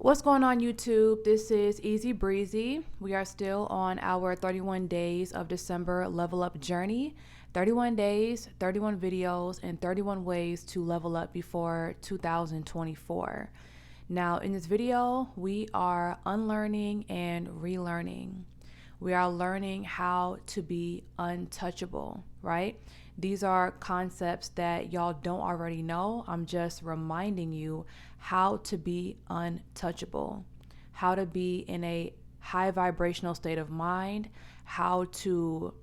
What's going on, YouTube? This is Easy Breezy. We are still on our 31 days of December level up journey. 31 days, 31 videos, and 31 ways to level up before 2024. Now, in this video, we are unlearning and relearning. We are learning how to be untouchable, right? These are concepts that y'all don't already know. I'm just reminding you how to be untouchable, how to be in a high vibrational state of mind, how to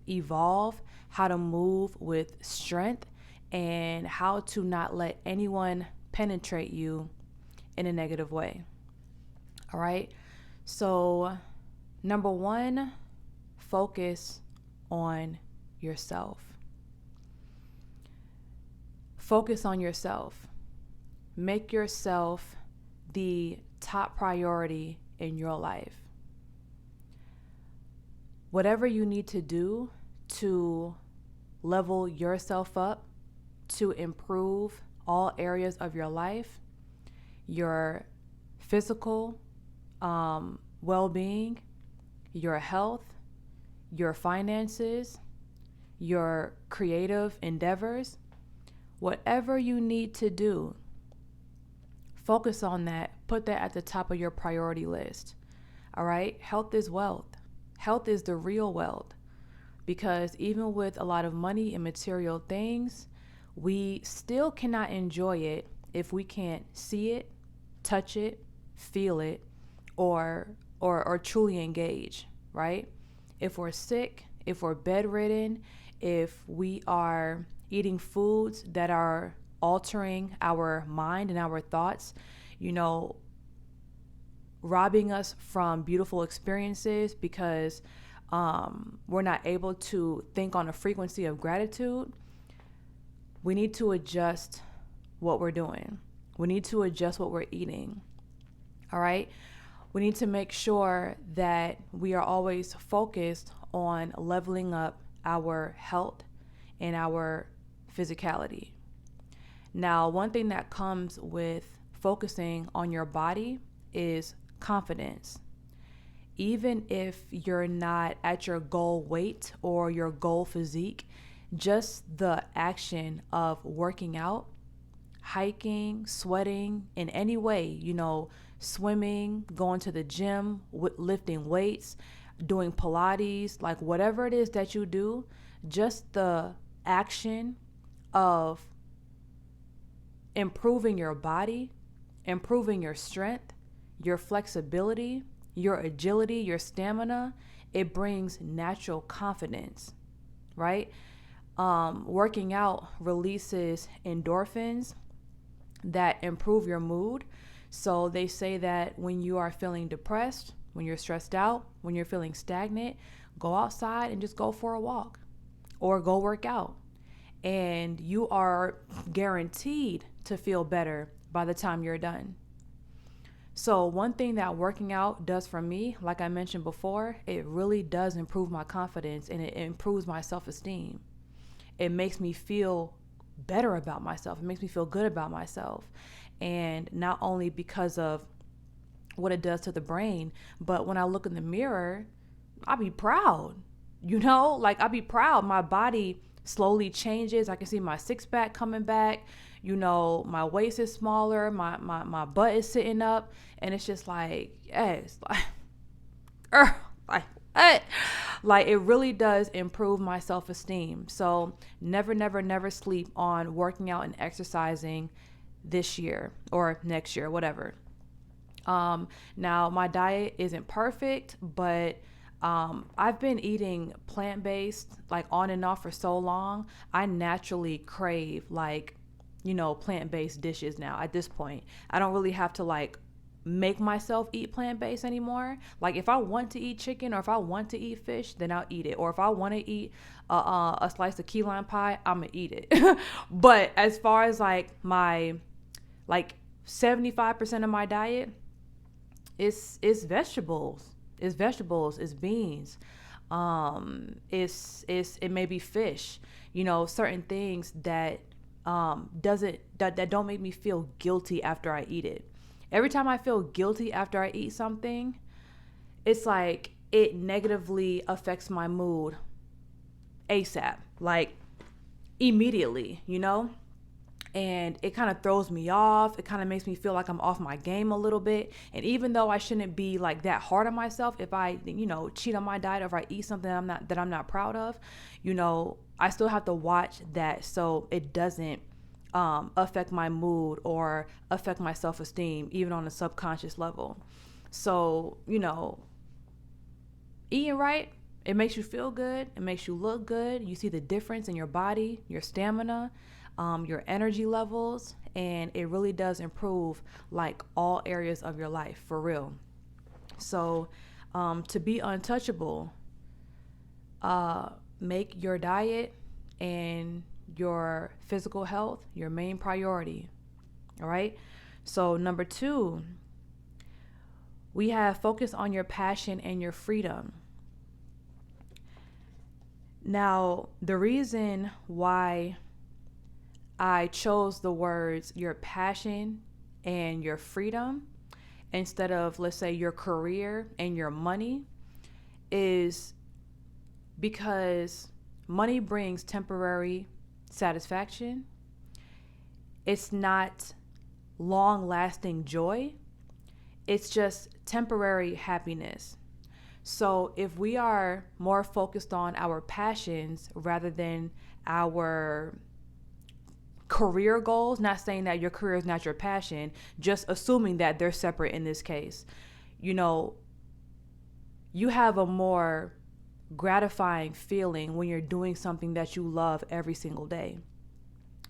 evolve, how to move with strength, and how to not let anyone penetrate you in a negative way. All right. So, number one, focus on yourself. Focus on yourself. Make yourself the top priority in your life. Whatever you need to do to level yourself up, to improve all areas of your life, your physical well-being, your health, your finances, your creative endeavors, whatever you need to do, focus on that. Put that at the top of your priority list. All right? Health is wealth. Health is the real wealth, because even with a lot of money and material things, we still cannot enjoy it if we can't see it, touch it, feel it, or truly engage, right? If we're sick, if we're bedridden, if we are eating foods that are altering our mind and our thoughts, robbing us from beautiful experiences because we're not able to think on a frequency of gratitude, we need to adjust what we're doing. We need to adjust what we're eating. All right? We need to make sure that we are always focused on leveling up our health and our physicality. Now, one thing that comes with focusing on your body is confidence. Even if you're not at your goal weight or your goal physique, just the action of working out, hiking, sweating in any way, swimming, going to the gym, lifting weights, doing Pilates, like whatever it is that you do, just the action of improving your body, improving your strength, your flexibility, your agility, your stamina, it brings natural confidence, right? Working out releases endorphins that improve your mood. So they say that when you are feeling depressed, when you're stressed out, when you're feeling stagnant, go outside and just go for a walk or go work out. And you are guaranteed to feel better by the time you're done. So one thing that working out does for me, like I mentioned before, it really does improve my confidence and it improves my self-esteem. It makes me feel better about myself. It makes me feel good about myself. And not only because of what it does to the brain, but when I look in the mirror, I be proud. I be proud. My body slowly changes. I can see my six pack coming back. My waist is smaller. My butt is sitting up, and it's just like, yes, like it really does improve my self-esteem. So never sleep on working out and exercising this year or next year, whatever. Now my diet isn't perfect, but I've been eating plant-based like on and off for so long. I naturally crave plant-based dishes now. At this point, I don't really have to make myself eat plant-based anymore. Like if I want to eat chicken or if I want to eat fish, then I'll eat it. Or if I want to eat a slice of key lime pie, I'm gonna eat it. But as far as my 75% of my diet, it's vegetables. It's vegetables. It's beans. It may be fish. Certain things that don't make me feel guilty after I eat it. Every time I feel guilty after I eat something, it's like it negatively affects my mood ASAP, like immediately, and it kind of throws me off. It kind of makes me feel like I'm off my game a little bit. And even though I shouldn't be like that hard on myself, if I, cheat on my diet, or if I eat something I'm not proud of, I still have to watch that so it doesn't affect my mood or affect my self-esteem, even on a subconscious level. So, eating right, it makes you feel good. It makes you look good. You see the difference in your body, your stamina, your energy levels, and it really does improve like all areas of your life, for real. So to be untouchable, make your diet and your physical health your main priority. All right. So number 2, we have focus on your passion and your freedom. Now, the reason why I chose the words your passion and your freedom instead of, let's say, your career and your money is because money brings temporary satisfaction. It's not long-lasting joy. It's just temporary happiness. So if we are more focused on our passions rather than our career goals, not saying that your career is not your passion, just assuming that they're separate in this case, you have a more gratifying feeling when you're doing something that you love every single day.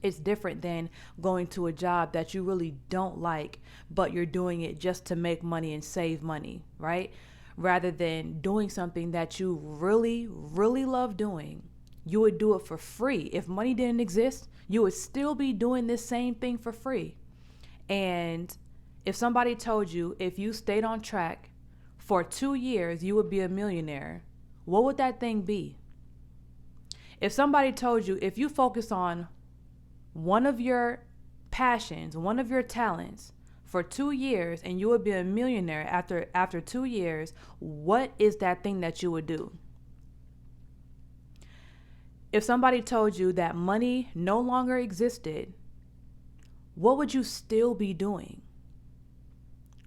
It's different than going to a job that you really don't like, but you're doing it just to make money and save money, right? Rather than doing something that you really, really love doing. You would do it for free. If money didn't exist, you would still be doing this same thing for free. And if somebody told you if you stayed on track for 2 years, you would be a millionaire, what would that thing be? If somebody told you if you focus on one of your passions, one of your talents for 2 years and you would be a millionaire after 2 years, what is that thing that you would do? If somebody told you that money no longer existed, what would you still be doing?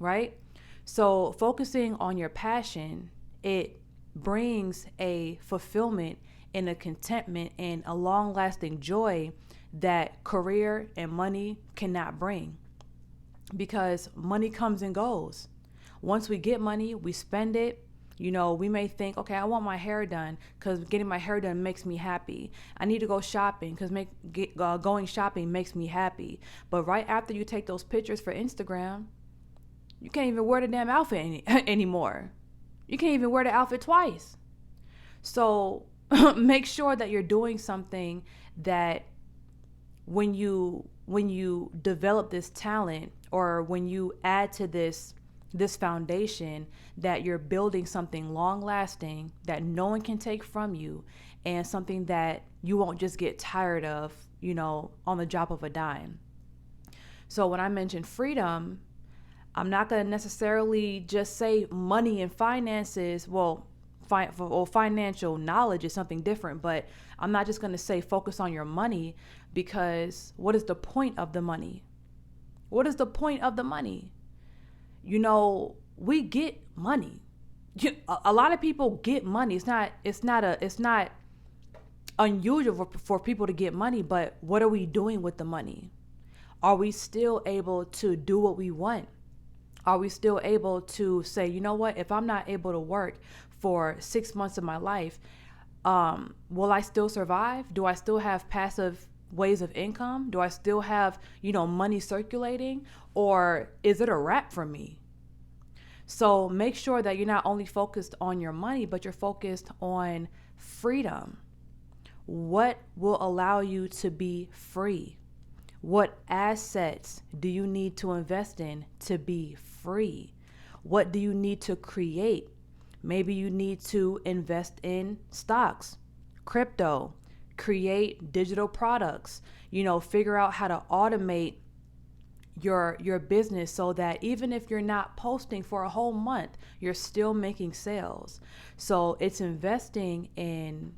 Right? So focusing on your passion, it brings a fulfillment and a contentment and a long-lasting joy that career and money cannot bring, because money comes and goes. Once we get money, we spend it. We may think, okay, I want my hair done because getting my hair done makes me happy. I need to go shopping because going shopping makes me happy. But right after you take those pictures for Instagram, you can't even wear the damn outfit anymore. You can't even wear the outfit twice. So make sure that you're doing something that when you develop this talent, or when you add to this foundation, that you're building something long lasting that no one can take from you, and something that you won't just get tired of, on the drop of a dime. So when I mention freedom, I'm not going to necessarily just say money and finances. Well, financial knowledge is something different, but I'm not just going to say focus on your money, because what is the point of the money? What is the point of the money? We get money. A lot of people get money. It's not unusual for people to get money, but what are we doing with the money? Are we still able to do what we want? Are we still able to say, you know what, if I'm not able to work for 6 months of my life, will I still survive? Do I still have passive ways of income? Do I still have, money circulating? Or is it a wrap for me? So make sure that you're not only focused on your money, but you're focused on freedom. What will allow you to be free? What assets do you need to invest in to be free? What do you need to create? Maybe you need to invest in stocks, crypto, create digital products, figure out how to automate your business so that even if you're not posting for a whole month, you're still making sales. So it's investing in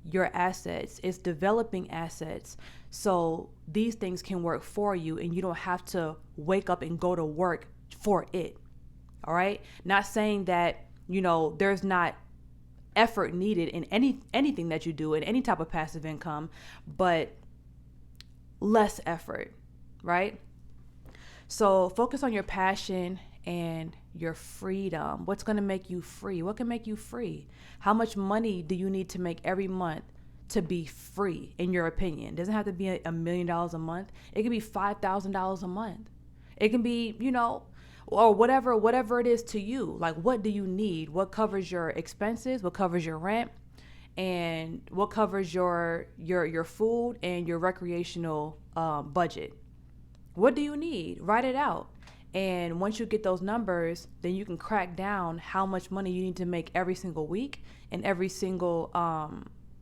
your assets, it's developing assets so these things can work for you and you don't have to wake up and go to work for it. All right? Not saying that, there's not effort needed in anything that you do in any type of passive income, but less effort, right? So focus on your passion and your freedom. What's going to make you free? What can make you free? How much money do you need to make every month to be free, in your opinion? It doesn't have to be $1 million a month. It can be $5,000 a month. It can be, or whatever it is to you. Like, what do you need? What covers your expenses? What covers your rent? And what covers your food and your recreational budget? What do you need? Write it out. And once you get those numbers, then you can crack down how much money you need to make every single week and every single,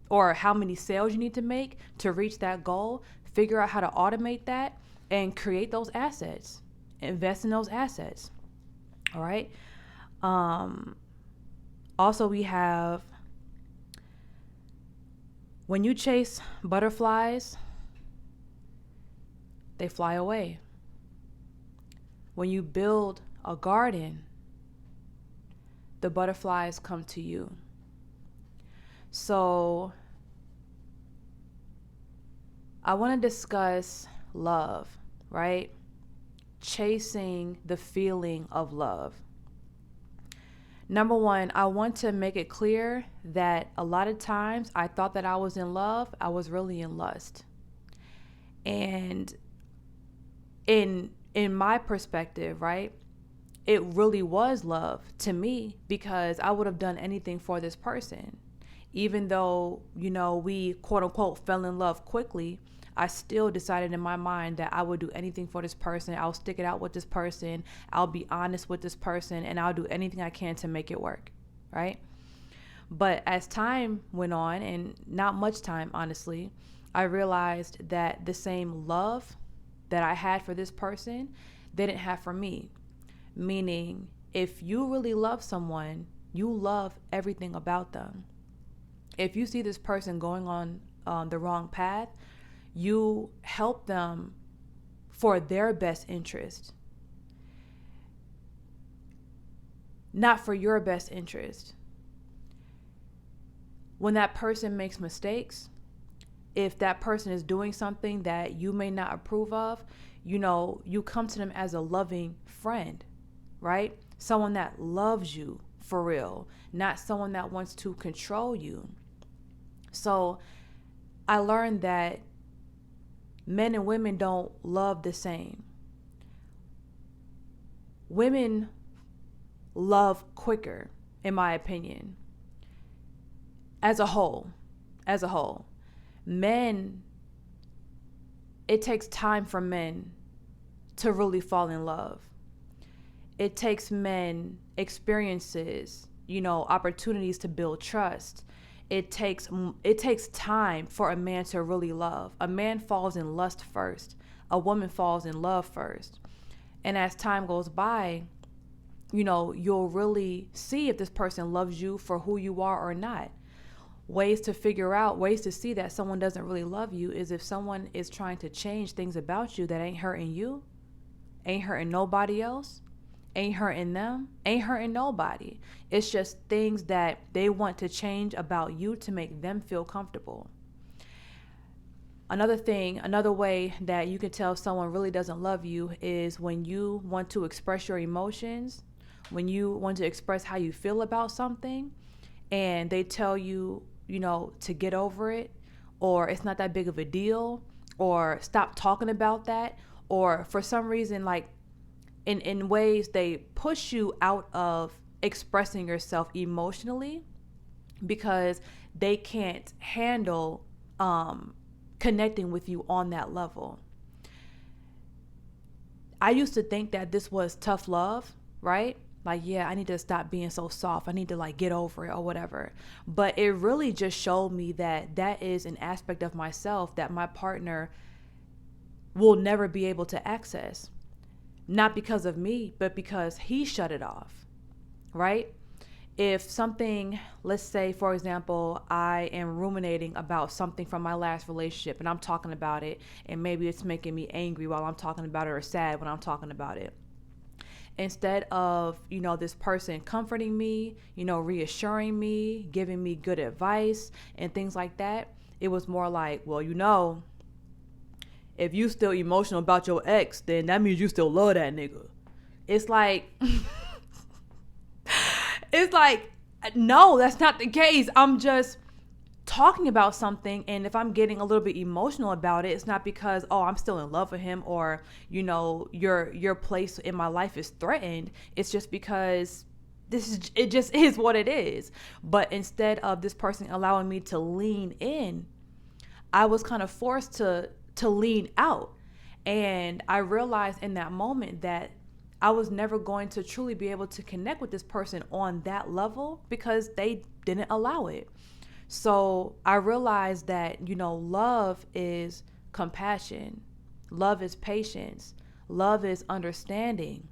or how many sales you need to make to reach that goal. Figure out how to automate that and create those assets. Invest in those assets. All right. Also, we have, when you chase butterflies, they fly away. When you build a garden, the butterflies come to you. So I want to discuss love, right? Chasing the feeling of love. Number one, I want to make it clear that a lot of times I thought that I was in love. I was really in lust. And in my perspective, right, it really was love to me because I would have done anything for this person. Even though, we quote unquote fell in love quickly, I still decided in my mind that I would do anything for this person. I'll stick it out with this person. I'll be honest with this person, and I'll do anything I can to make it work, right? But as time went on, and not much time, honestly, I realized that the same love that I had for this person, they didn't have for me. Meaning, if you really love someone, you love everything about them. If you see this person going on the wrong path, you help them for their best interest, not for your best interest. When that person makes mistakes, if that person is doing something that you may not approve of, you come to them as a loving friend, right? Someone that loves you for real, not someone that wants to control you. So I learned that men and women don't love the same. Women love quicker, in my opinion, as a whole. Men, it takes time for men to really fall in love. It takes men experiences, opportunities to build trust. It takes time for a man to really love. A man falls in lust first. A woman falls in love first. And as time goes by, you'll really see if this person loves you for who you are or not. Ways to see that someone doesn't really love you is if someone is trying to change things about you that ain't hurting you, ain't hurting nobody else, ain't hurting them, ain't hurting nobody. It's just things that they want to change about you to make them feel comfortable. Another way that you can tell someone really doesn't love you is when you want to express your emotions, when you want to express how you feel about something, and they tell you, to get over it, or it's not that big of a deal, or stop talking about that, or for some reason, like in ways they push you out of expressing yourself emotionally because they can't handle connecting with you on that level. I used to think that this was tough love, right? Like, yeah, I need to stop being so soft. I need to get over it or whatever. But it really just showed me that is an aspect of myself that my partner will never be able to access. not because of me, but because he shut it off, right? If something, let's say, for example, I am ruminating about something from my last relationship and I'm talking about it, and maybe it's making me angry while I'm talking about it, or sad when I'm talking about it. Instead of, this person comforting me, reassuring me, giving me good advice and things like that, it was more like, well, if you still emotional about your ex, then that means you still love that nigga. It's like, no, that's not the case. I'm just talking about something, and if I'm getting a little bit emotional about it, it's not because, oh, I'm still in love with him, or your place in my life is threatened. It's just because it just is what it is. But instead of this person allowing me to lean in, I was kind of forced to lean out. And I realized in that moment that I was never going to truly be able to connect with this person on that level because they didn't allow it. So I realized that, love is compassion. Love is patience. Love is understanding.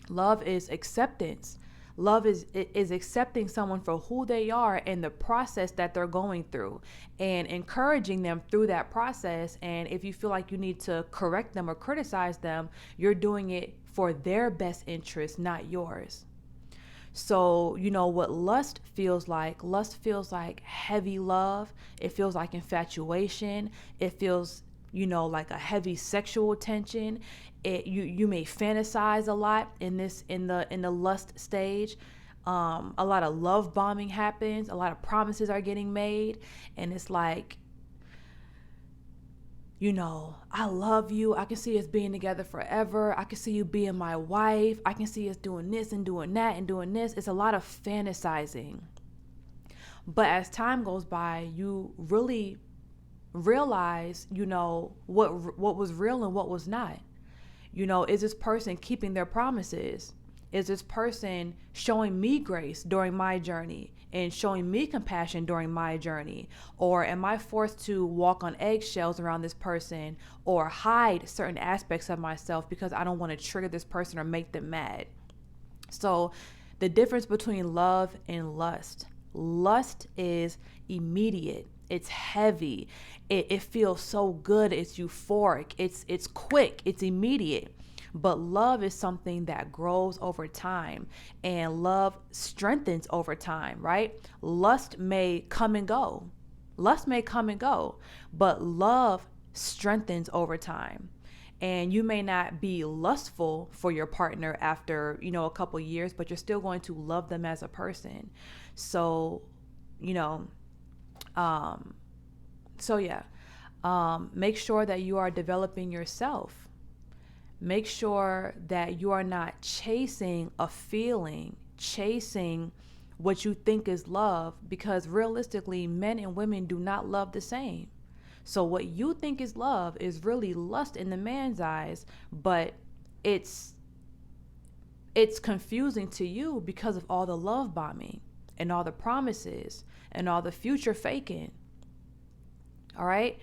Love is acceptance. Love is accepting someone for who they are and the process that they're going through, and encouraging them through that process. And if you feel like you need to correct them or criticize them, you're doing it for their best interest, not yours. So, what lust feels like? Lust feels like heavy love. It feels like infatuation. It feels, like a heavy sexual tension. You may fantasize a lot in the lust stage. A lot of love bombing happens. A lot of promises are getting made, and it's like, I love you. I can see us being together forever. I can see you being my wife. I can see us doing this and doing that and doing this. It's a lot of fantasizing. But as time goes by, you really realize, what was real and what was not. Is this person keeping their promises? Is this person showing me grace during my journey and showing me compassion during my journey? Or am I forced to walk on eggshells around this person or hide certain aspects of myself because I don't want to trigger this person or make them mad? So the difference between love and lust. Lust is immediate. It's heavy. It feels so good. It's euphoric. It's quick. It's immediate. But love is something that grows over time, and love strengthens over time, right? Lust may come and go. But love strengthens over time. And you may not be lustful for your partner after, a couple years, but you're still going to love them as a person. So, make sure that you are developing yourself. Make sure that you are not chasing a feeling, chasing what you think is love, because realistically, men and women do not love the same. So what you think is love is really lust in the man's eyes, but it's confusing to you because of all the love bombing and all the promises and all the future faking. All right?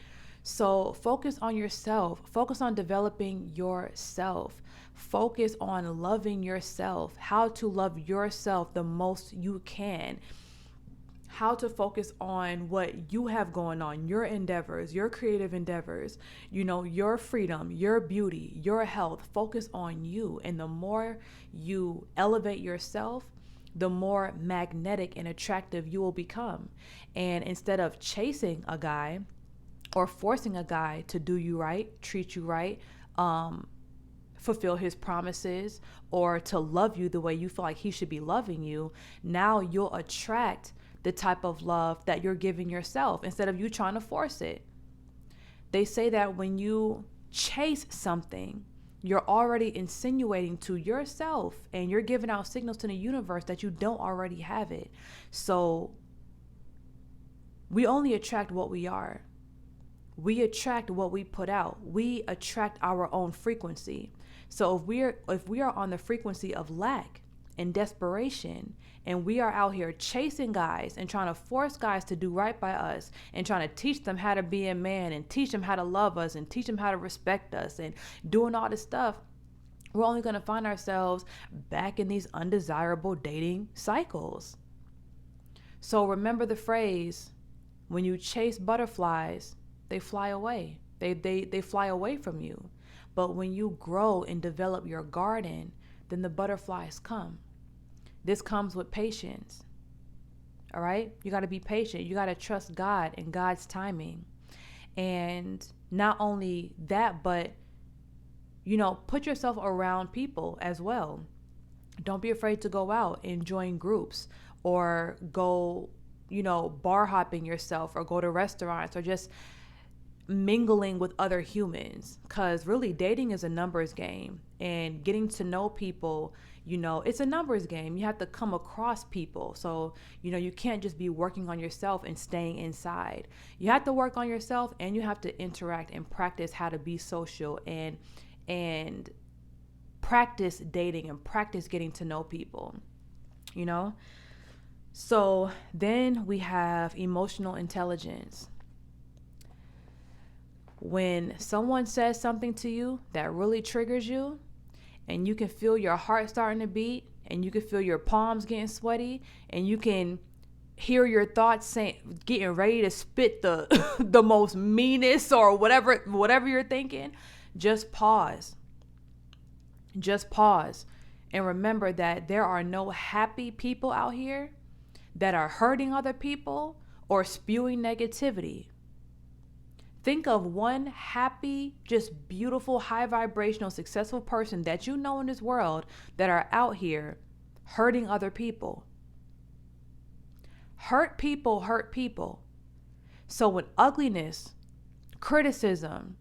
So focus on yourself. Focus on developing yourself. Focus on loving yourself. How to love yourself the most you can. How to focus on what you have going on, your endeavors, your creative endeavors, your freedom, your beauty, your health. Focus on you. And the more you elevate yourself, the more magnetic and attractive you will become. And instead of chasing a guy, or forcing a guy to do you right, treat you right, fulfill his promises, or to love you the way you feel like he should be loving you, now you'll attract the type of love that you're giving yourself instead of you trying to force it. They say that when you chase something, you're already insinuating to yourself and you're giving out signals to the universe that you don't already have it. So we only attract what we are. We attract what we put out. We attract our own frequency. So if we are on the frequency of lack and desperation, and we are out here chasing guys and trying to force guys to do right by us and trying to teach them how to be a man and teach them how to love us and teach them how to respect us and doing all this stuff, we're only going to find ourselves back in these undesirable dating cycles. So remember the phrase, when you chase butterflies, they fly away. They fly away from you. But when you grow and develop your garden, then the butterflies come. This comes with patience. All right? You got to be patient. You got to trust God and God's timing. And not only that, but, put yourself around people as well. Don't be afraid to go out and join groups or go, bar hopping yourself or go to restaurants or just mingling with other humans, because really dating is a numbers game, and getting to know people, it's a numbers game. You have to come across people. So, you can't just be working on yourself and staying inside. You have to work on yourself, and you have to interact and practice how to be social and practice dating and practice getting to know people, So then we have emotional intelligence. When someone says something to you that really triggers you, and you can feel your heart starting to beat, and you can feel your palms getting sweaty, and you can hear your thoughts getting ready to spit the the most meanest or whatever you're thinking, just pause. Just pause. And remember that there are no happy people out here that are hurting other people or spewing negativity. Think of one happy, just beautiful, high vibrational, successful person that you know in this world that are out here hurting other people. Hurt people hurt people. So when ugliness, criticism,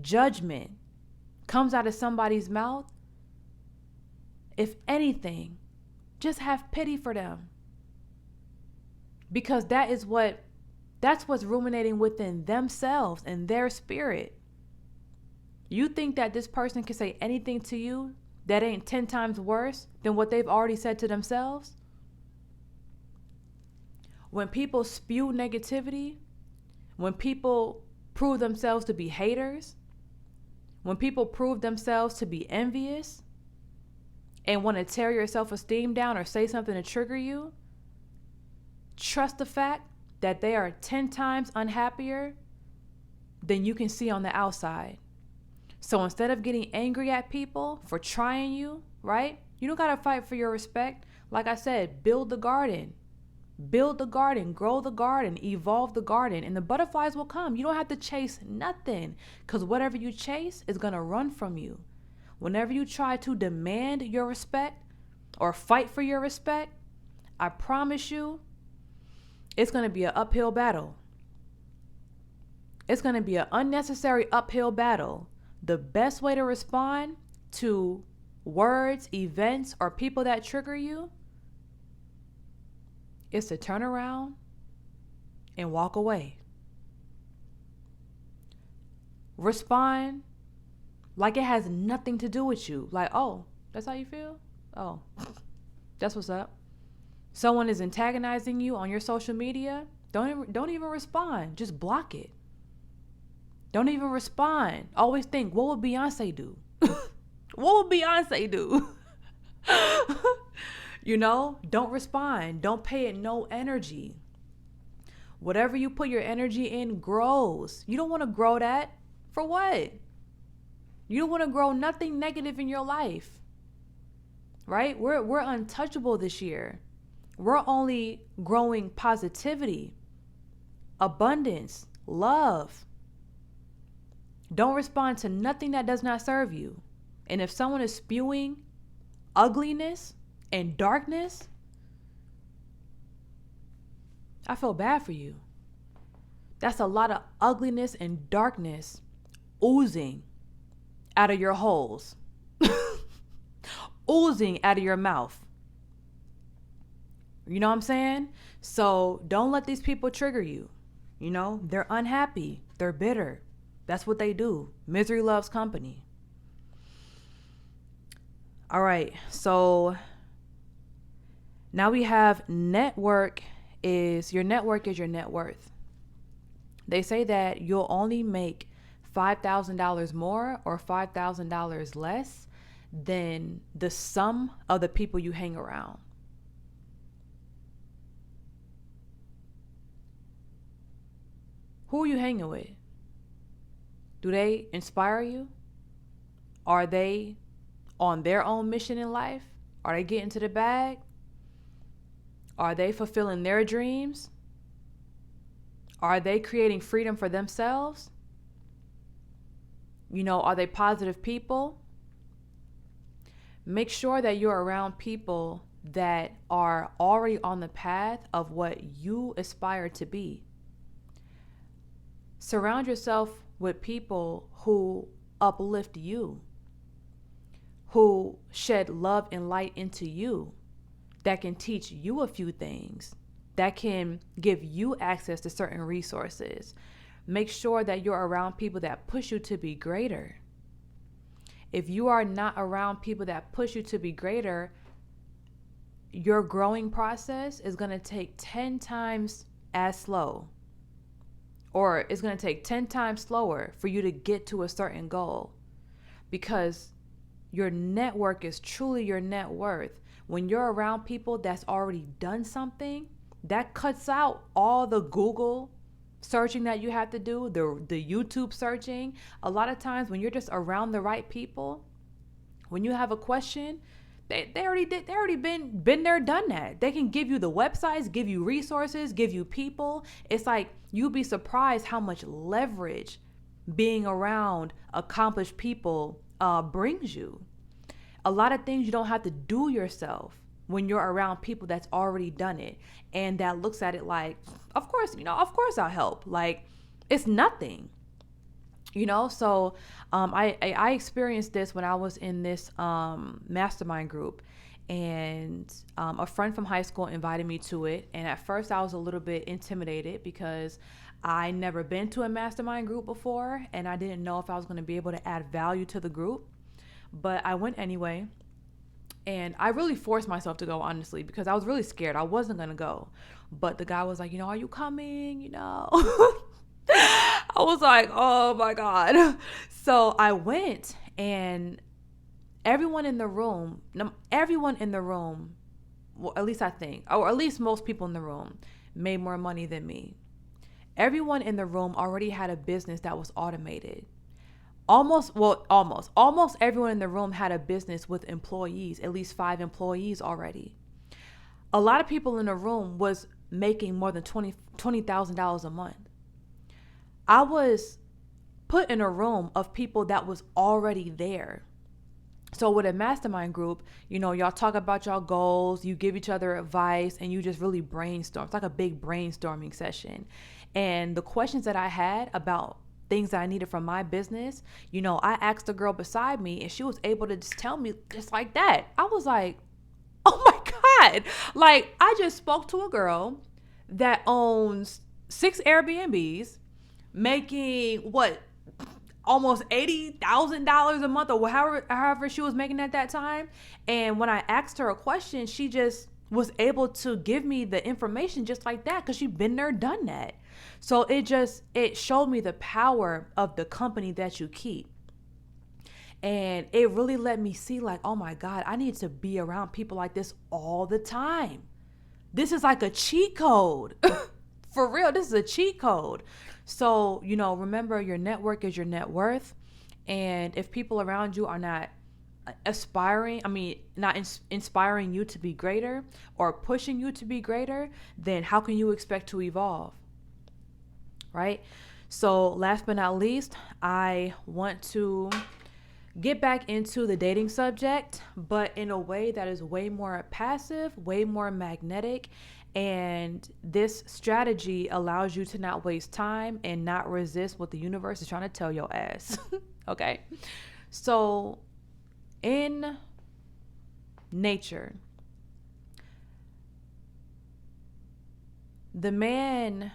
judgment comes out of somebody's mouth, if anything, just have pity for them. Because that's what's ruminating within themselves and their spirit. You think that this person can say anything to you that ain't 10 times worse than what they've already said to themselves? When people spew negativity, when people prove themselves to be haters, when people prove themselves to be envious and want to tear your self-esteem down or say something to trigger you, trust the fact that they are 10 times unhappier than you can see on the outside. So instead of getting angry at people for trying you, right? You don't got to fight for your respect. Like I said, build the garden. Build the garden, grow the garden, evolve the garden, and the butterflies will come. You don't have to chase nothing, because whatever you chase is going to run from you. Whenever you try to demand your respect or fight for your respect, I promise you, it's going to be an uphill battle. It's going to be an unnecessary uphill battle. The best way to respond to words, events, or people that trigger you is to turn around and walk away. Respond like it has nothing to do with you. Like, oh, that's how you feel? Oh, that's what's up. Someone is antagonizing you on your social media, don't even respond. Just block it. Don't even respond. Always think, what would Beyonce do? What would Beyonce do? Don't respond. Don't pay it no energy. Whatever you put your energy in grows. You don't want to grow that. For what? You don't want to grow nothing negative in your life. Right? We're untouchable this year. We're only growing positivity, abundance, love. Don't respond to nothing that does not serve you. And if someone is spewing ugliness and darkness, I feel bad for you. That's a lot of ugliness and darkness oozing out of your holes, oozing out of your mouth. You know what I'm saying? So don't let these people trigger you. They're unhappy. They're bitter. That's what they do. Misery loves company. All right. So now we have your network is your net worth. They say that you'll only make $5,000 more or $5,000 less than the sum of the people you hang around. Who are you hanging with? Do they inspire you? Are they on their own mission in life? Are they getting to the bag? Are they fulfilling their dreams? Are they creating freedom for themselves? Are they positive people? Make sure that you're around people that are already on the path of what you aspire to be. Surround yourself with people who uplift you, who shed love and light into you, that can teach you a few things, that can give you access to certain resources. Make sure that you're around people that push you to be greater. If you are not around people that push you to be greater, your growing process is going to take 10 times as slow, or it's going to take 10 times slower for you to get to a certain goal, because your network is truly your net worth. When you're around people that's already done something, that cuts out all the Google searching that you have to do, the YouTube searching. A lot of times when you're just around the right people, when you have a question, they already been there, done that. They can give you the websites, give you resources, give you people. It's like, you'd be surprised how much leverage being around accomplished people brings you. A lot of things you don't have to do yourself when you're around people that's already done it, and that looks at it like, of course I'll help. Like, it's nothing. So I experienced this when I was in this mastermind group, and a friend from high school invited me to it. And at first I was a little bit intimidated because I never been to a mastermind group before, and I didn't know if I was going to be able to add value to the group. But I went anyway, and I really forced myself to go, honestly, because I was really scared. I wasn't going to go. But the guy was like, are you coming? I was like, oh my God. So I went, and everyone in the room, well, at least I think, or at least most people in the room, made more money than me. Everyone in the room already had a business that was automated. Almost everyone in the room had a business with employees, at least 5 employees already. A lot of people in the room was making more than $20,000 a month. I was put in a room of people that was already there. So with a mastermind group, y'all talk about y'all goals, you give each other advice, and you just really brainstorm. It's like a big brainstorming session. And the questions that I had about things that I needed from my business, I asked the girl beside me, and she was able to just tell me just like that. I was like, oh my God. Like, I just spoke to a girl that owns 6 Airbnbs, making almost $80,000 a month, or however she was making at that time. And when I asked her a question, she just was able to give me the information just like that, because she'd been there, done that. So it showed me the power of the company that you keep. And it really let me see, like, oh my God, I need to be around people like this all the time. This is like a cheat code. For real, this is a cheat code. So, remember, your network is your net worth. And if people around you are not inspiring you to be greater or pushing you to be greater, then how can you expect to evolve? Right? So last but not least, I want to get back into the dating subject, but in a way that is way more passive, way more magnetic. And this strategy allows you to not waste time and not resist what the universe is trying to tell your ass. Okay. So in nature, the man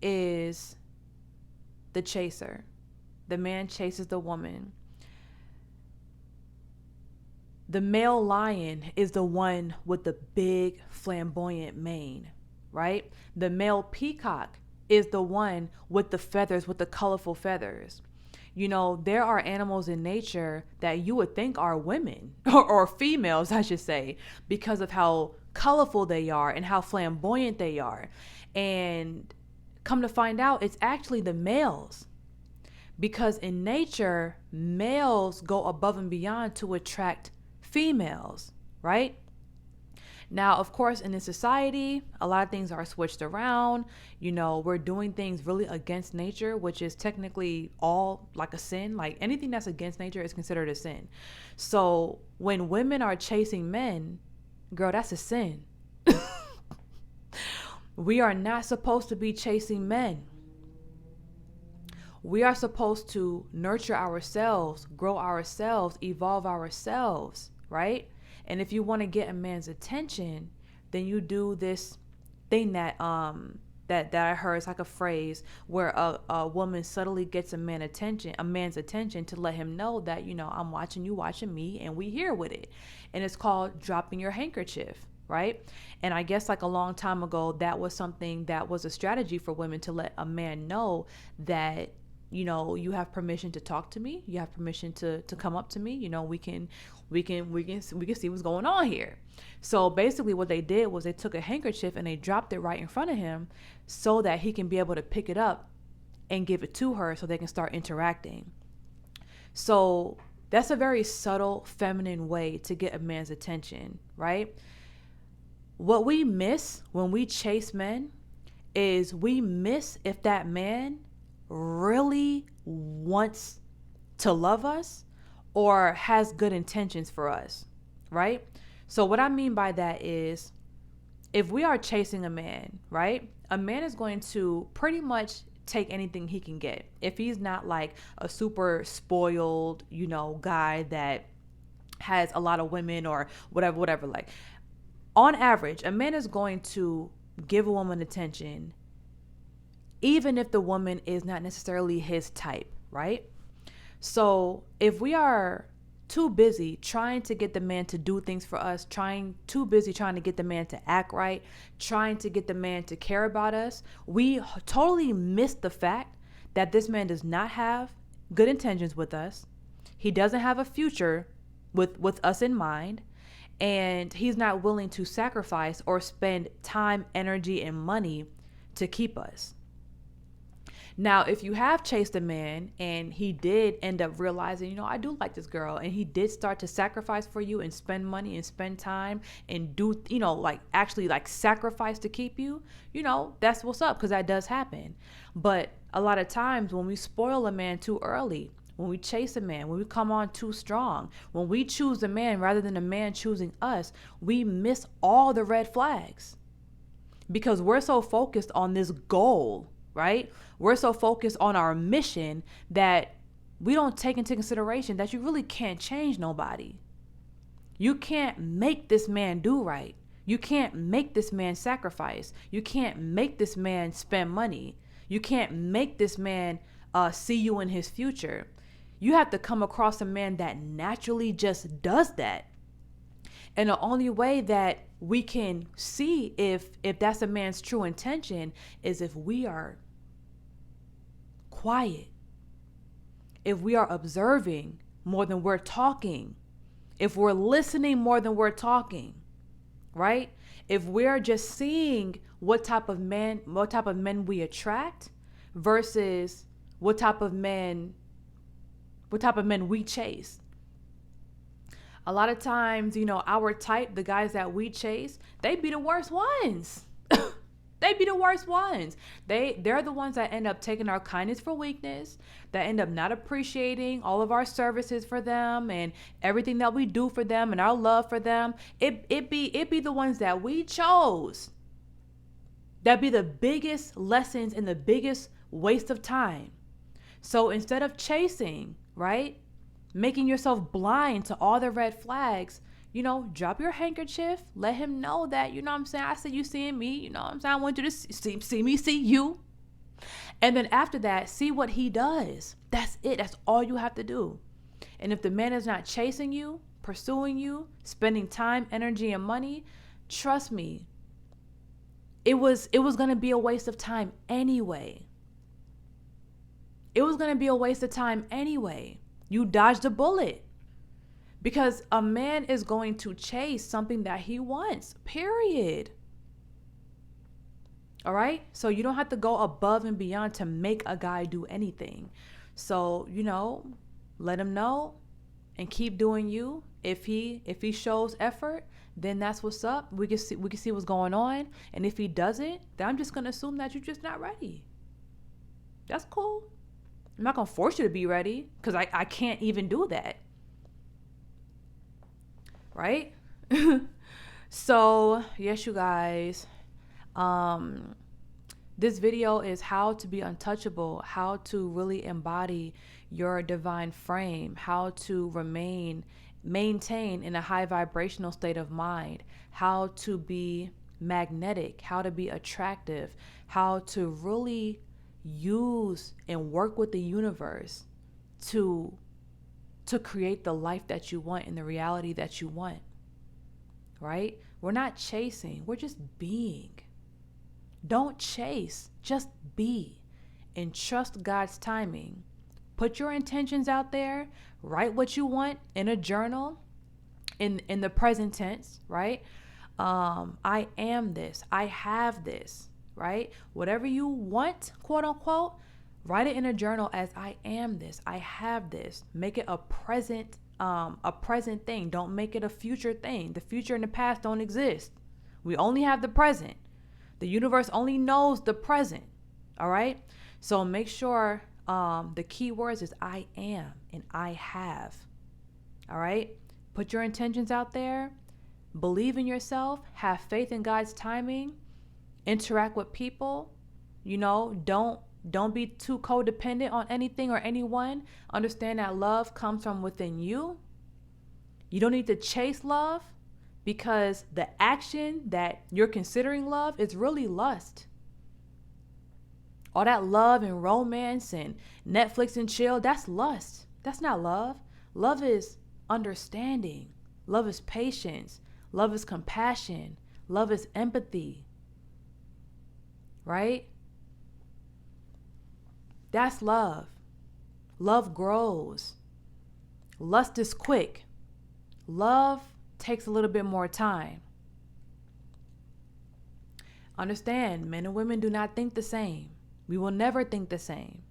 is the chaser. The man chases the woman. The male lion is the one with the big flamboyant mane, right? The male peacock is the one with the feathers, with the colorful feathers. There are animals in nature that you would think are women or females, I should say, because of how colorful they are and how flamboyant they are. And come to find out, it's actually the males. Because in nature, males go above and beyond to attract females, right? Now, of course, in this society, a lot of things are switched around. We're doing things really against nature, which is technically all like a sin. Like anything that's against nature is considered a sin. So when women are chasing men, girl, that's a sin. We are not supposed to be chasing men. We are supposed to nurture ourselves, grow ourselves, evolve ourselves, right? And if you want to get a man's attention, then you do this thing that I heard. It's like a phrase where a woman subtly gets a man's attention to let him know that, I'm watching you, watching me, and we here with it. And it's called dropping your handkerchief, right? And I guess like a long time ago, that was something that was a strategy for women to let a man know that, you have permission to talk to me. You have permission to come up to me. We can see what's going on here. So basically what they did was they took a handkerchief and they dropped it right in front of him so that he can be able to pick it up and give it to her so they can start interacting. So that's a very subtle, feminine way to get a man's attention, right? What we miss when we chase men is we miss if that man really wants to love us or has good intentions for us, right? So what I mean by that is if we are chasing a man, right? A man is going to pretty much take anything he can get. If he's not like a super spoiled, guy that has a lot of women or whatever, like on average, a man is going to give a woman attention even if the woman is not necessarily his type, right? So if we are too busy trying to get the man to do things for us, too busy trying to get the man to act right, trying to get the man to care about us, we totally miss the fact that this man does not have good intentions with us. He doesn't have a future with us in mind, and he's not willing to sacrifice or spend time, energy, and money to keep us. Now, if you have chased a man and he did end up realizing, I do like this girl, and he did start to sacrifice for you and spend money and spend time and do, actually sacrifice to keep you, that's what's up, because that does happen. But a lot of times when we spoil a man too early, when we chase a man, when we come on too strong, when we choose a man rather than a man choosing us, we miss all the red flags because we're so focused on this goal, right? We're so focused on our mission that we don't take into consideration that you really can't change nobody. You can't make this man do right. You can't make this man sacrifice. You can't make this man spend money. You can't make this man see you in his future. You have to come across a man that naturally just does that. And the only way that we can see if that's a man's true intention is if we are quiet, if we are observing more than we're talking, if we're listening more than we're talking, right? If we're just seeing what type of men we attract versus what type of men we chase. A lot of times, our type, the guys that we chase, they be the worst ones. They be the worst ones. They're the ones that end up taking our kindness for weakness, that end up not appreciating all of our services for them and everything that we do for them and our love for them. It be the ones that we chose. That be the biggest lessons and the biggest waste of time. So instead of chasing, right, making yourself blind to all the red flags, drop your handkerchief, let him know that, I see you seeing me, I want you to see me, see you. And then after that, see what he does. That's it. That's all you have to do. And if the man is not chasing you, pursuing you, spending time, energy, and money, trust me, it was going to be a waste of time anyway. It was going to be a waste of time anyway. You dodged a bullet. Because a man is going to chase something that he wants, period. All right? So you don't have to go above and beyond to make a guy do anything. So, let him know and keep doing you. If he shows effort, then that's what's up. We can see what's going on. And if he doesn't, then I'm just going to assume that you're just not ready. That's cool. I'm not going to force you to be ready because I can't even do that. Right? So, yes, you guys. This video is how to be untouchable, how to really embody your divine frame, how to maintain in a high vibrational state of mind, how to be magnetic, how to be attractive, how to really use and work with the universe to create the life that you want and the reality that you want, right? We're not chasing, we're just being. Don't chase, just be and trust God's timing. Put your intentions out there, write what you want in a journal in the present tense, right? I am this, I have this, right? Whatever you want, quote unquote, write it in a journal as I am this, I have this. Make it a present thing. Don't make it a future thing. The future and the past don't exist. We only have the present. The universe only knows the present. All right. So make sure the key words is I am and I have. All right. Put your intentions out there. Believe in yourself. Have faith in God's timing. Interact with people. Don't be too codependent on anything or anyone. Understand that love comes from within you. You don't need to chase love because the action that you're considering love is really lust. All that love and romance and Netflix and chill, that's lust. That's not love. Love is understanding. Love is patience. Love is compassion. Love is empathy. Right? That's love. Love grows. Lust is quick. Love takes a little bit more time. Understand, men and women do not think the same. We will never think the same.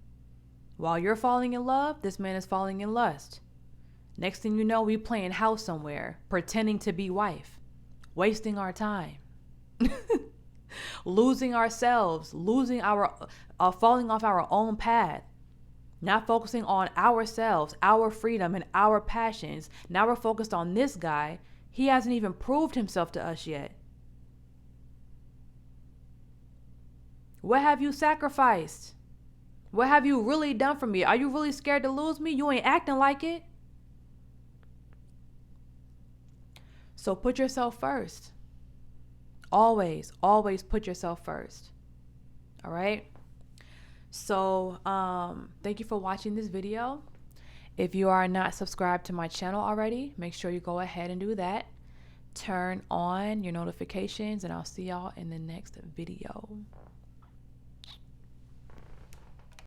While you're falling in love, this man is falling in lust. Next thing you know, we playing house somewhere, pretending to be wife, wasting our time. Losing ourselves, falling off our own path, not focusing on ourselves, our freedom, and our passions. Now we're focused on this guy. He hasn't even proved himself to us yet. What have you sacrificed? What have you really done for me? Are you really scared to lose me? You ain't acting like it. So put yourself first. Always, always put yourself first. All right. So thank you for watching this video. If you are not subscribed to my channel already, make sure you go ahead and do that. Turn on your notifications and I'll see y'all in the next video.